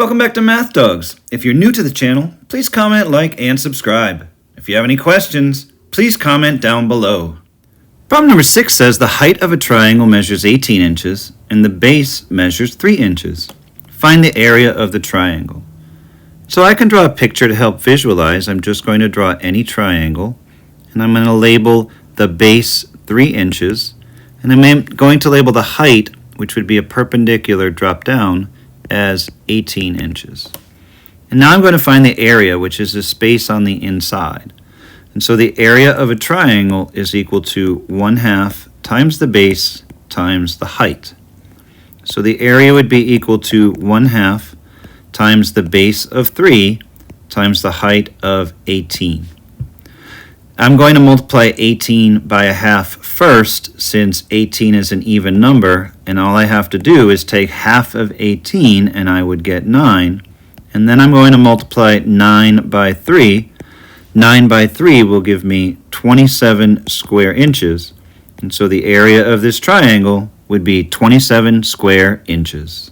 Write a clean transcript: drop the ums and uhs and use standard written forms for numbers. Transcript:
Welcome back to Math Dogs. If you're new to the channel, please comment, like, and subscribe. If you have any questions, please comment down below. Problem number 6 says the height of a triangle measures 18 inches and the base measures 3 inches. Find the area of the triangle. So I can draw a picture to help visualize. I'm just going to draw any triangle, and I'm going to label the base 3 inches, and I'm going to label the height, which would be a perpendicular drop down, as 18 inches. And now I'm going to find the area, which is the space on the inside. And so the area of a triangle is equal to 1/2 times the base times the height. So the area would be equal to 1/2 times the base of 3 times the height of 18. I'm going to multiply 18 by 1/2 first, since 18 is an even number, and all I have to do is take 1/2 of 18 and I would get 9. And then I'm going to multiply 9 by 3. 9 by 3 will give me 27 square inches. And so the area of this triangle would be 27 square inches.